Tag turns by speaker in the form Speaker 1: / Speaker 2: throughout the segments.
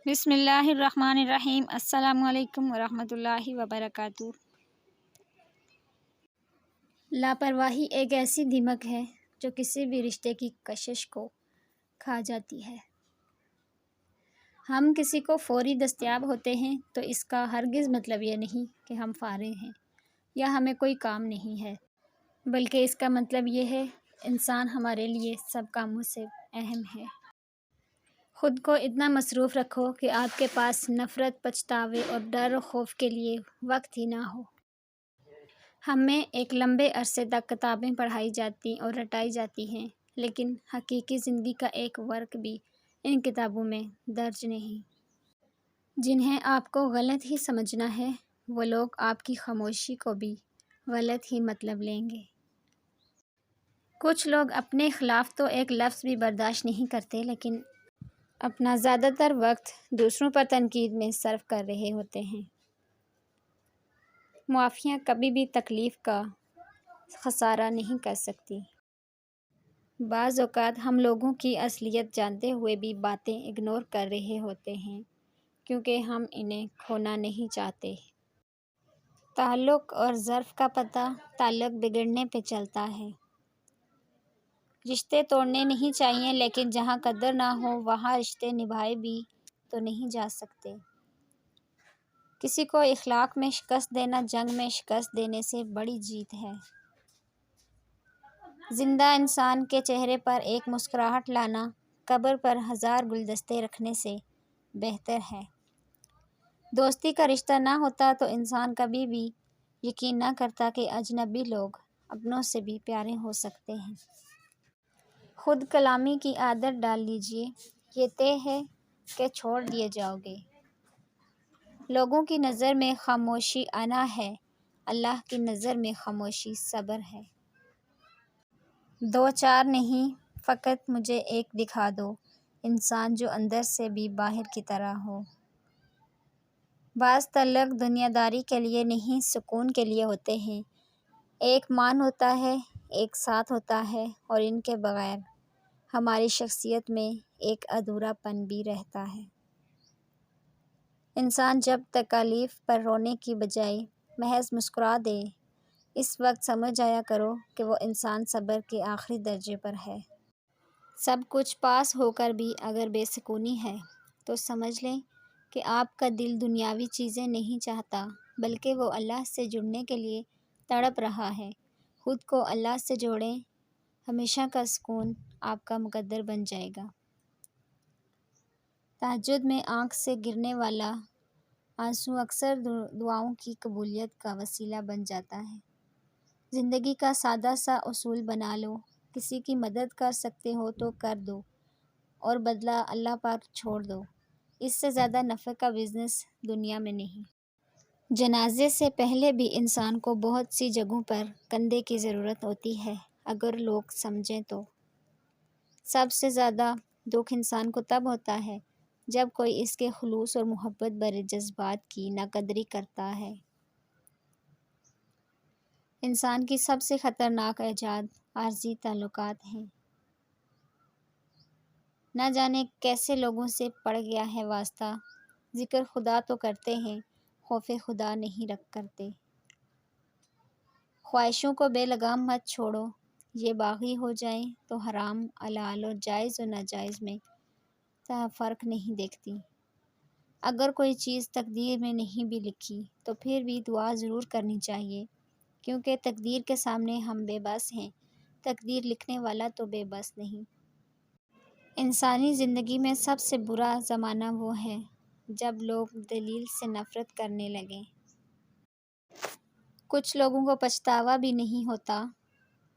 Speaker 1: بسم اللہ الرحمن الرحیم۔ السلام علیکم ورحمۃ اللہ وبرکاتہ۔ لاپرواہی ایک ایسی دیمک ہے جو کسی بھی رشتے کی کشش کو کھا جاتی ہے۔ ہم کسی کو فوری دستیاب ہوتے ہیں تو اس کا ہرگز مطلب یہ نہیں کہ ہم فارغ ہیں یا ہمیں کوئی کام نہیں ہے، بلکہ اس کا مطلب یہ ہے انسان ہمارے لیے سب کاموں سے اہم ہے۔ خود کو اتنا مصروف رکھو کہ آپ کے پاس نفرت، پچھتاوے اور ڈر و خوف کے لیے وقت ہی نہ ہو۔ ہمیں ایک لمبے عرصے تک کتابیں پڑھائی جاتی اور رٹائی جاتی ہیں، لیکن حقیقی زندگی کا ایک ورق بھی ان کتابوں میں درج نہیں۔ جنہیں آپ کو غلط ہی سمجھنا ہے، وہ لوگ آپ کی خاموشی کو بھی غلط ہی مطلب لیں گے۔ کچھ لوگ اپنے خلاف تو ایک لفظ بھی برداشت نہیں کرتے، لیکن اپنا زیادہ تر وقت دوسروں پر تنقید میں صرف کر رہے ہوتے ہیں۔ معافیاں کبھی بھی تکلیف کا خسارہ نہیں کر سکتی۔ بعض اوقات ہم لوگوں کی اصلیت جانتے ہوئے بھی باتیں اگنور کر رہے ہوتے ہیں کیونکہ ہم انہیں کھونا نہیں چاہتے۔ تعلق اور ظرف کا پتہ تعلق بگڑنے پہ چلتا ہے۔ رشتے توڑنے نہیں چاہیے، لیکن جہاں قدر نہ ہو وہاں رشتے نبھائے بھی تو نہیں جا سکتے۔ کسی کو اخلاق میں شکست دینا جنگ میں شکست دینے سے بڑی جیت ہے۔ زندہ انسان کے چہرے پر ایک مسکراہٹ لانا قبر پر 1000 گلدستے رکھنے سے بہتر ہے۔ دوستی کا رشتہ نہ ہوتا تو انسان کبھی بھی یقین نہ کرتا کہ اجنبی لوگ اپنوں سے بھی پیارے ہو سکتے ہیں۔ خود کلامی کی عادت ڈال لیجئے، یہ طے ہے کہ چھوڑ دیے جاؤ گے۔ لوگوں کی نظر میں خاموشی انا ہے، اللہ کی نظر میں خاموشی صبر ہے۔ دو چار نہیں، فقط مجھے ایک دکھا دو، انسان جو اندر سے بھی باہر کی طرح ہو۔ بعض تعلق دنیا داری کے لیے نہیں، سکون کے لیے ہوتے ہیں۔ ایک مان ہوتا ہے، ایک ساتھ ہوتا ہے، اور ان کے بغیر ہماری شخصیت میں ایک ادھورا پن بھی رہتا ہے۔ انسان جب تکالیف پر رونے کی بجائے محض مسکرا دے، اس وقت سمجھ جایا کرو کہ وہ انسان صبر کے آخری درجے پر ہے۔ سب کچھ پاس ہو کر بھی اگر بے سکونی ہے تو سمجھ لیں کہ آپ کا دل دنیاوی چیزیں نہیں چاہتا، بلکہ وہ اللہ سے جڑنے کے لیے تڑپ رہا ہے۔ خود کو اللہ سے جوڑیں، ہمیشہ کا سکون آپ کا مقدر بن جائے گا۔ تہجد میں آنکھ سے گرنے والا آنسو اکثر دعاؤں کی قبولیت کا وسیلہ بن جاتا ہے۔ زندگی کا سادہ سا اصول بنا لو، کسی کی مدد کر سکتے ہو تو کر دو اور بدلہ اللہ پر چھوڑ دو۔ اس سے زیادہ نفع کا بزنس دنیا میں نہیں۔ جنازے سے پہلے بھی انسان کو بہت سی جگہوں پر کندھے کی ضرورت ہوتی ہے، اگر لوگ سمجھیں تو۔ سب سے زیادہ دکھ انسان کو تب ہوتا ہے جب کوئی اس کے خلوص اور محبت بھرے جذبات کی ناقدری کرتا ہے۔ انسان کی سب سے خطرناک ایجاد عارضی تعلقات ہیں۔ نہ جانے کیسے لوگوں سے پڑ گیا ہے واسطہ، ذکر خدا تو کرتے ہیں، خوف خدا نہیں رکھ کرتے۔ خواہشوں کو بے لگام مت چھوڑو، یہ باغی ہو جائیں تو حرام، حلال اور جائز و ناجائز میں فرق نہیں دیکھتی۔ اگر کوئی چیز تقدیر میں نہیں بھی لکھی تو پھر بھی دعا ضرور کرنی چاہیے، کیونکہ تقدیر کے سامنے ہم بے بس ہیں، تقدیر لکھنے والا تو بے بس نہیں۔ انسانی زندگی میں سب سے برا زمانہ وہ ہے جب لوگ دلیل سے نفرت کرنے لگیں۔ کچھ لوگوں کو پچھتاوا بھی نہیں ہوتا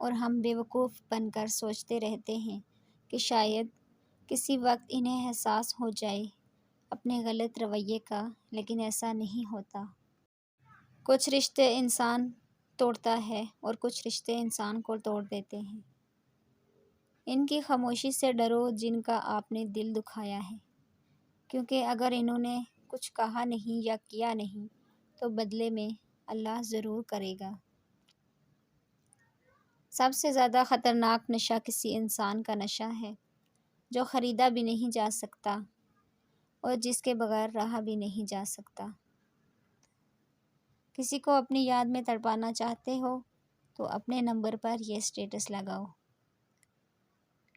Speaker 1: اور ہم بیوقوف بن کر سوچتے رہتے ہیں کہ شاید کسی وقت انہیں احساس ہو جائے اپنے غلط رویے کا، لیکن ایسا نہیں ہوتا۔ کچھ رشتے انسان توڑتا ہے اور کچھ رشتے انسان کو توڑ دیتے ہیں۔ ان کی خاموشی سے ڈرو جن کا آپ نے دل دکھایا ہے، کیونکہ اگر انہوں نے کچھ کہا نہیں یا کیا نہیں تو بدلے میں اللہ ضرور کرے گا۔ سب سے زیادہ خطرناک نشہ کسی انسان کا نشہ ہے جو خریدا بھی نہیں جا سکتا۔ اور جس کے بغیر رہا بھی نہیں جا سکتا۔ کسی کو اپنی یاد میں تڑپانا چاہتے ہو تو اپنے نمبر پر یہ اسٹیٹس لگاؤ۔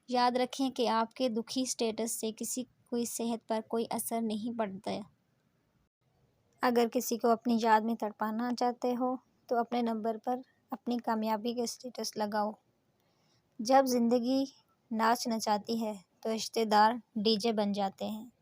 Speaker 1: یاد رکھیں کہ آپ کے دکھی اسٹیٹس سے کسی کی صحت پر کوئی اثر نہیں پڑتا۔ اگر کسی کو اپنی یاد میں تڑپانا چاہتے ہو تو اپنے نمبر پر اپنی کامیابی کے اسٹیٹس لگاؤ۔ جب زندگی ناچ نچاتی ہے تو رشتہ دار ڈی جے بن جاتے ہیں۔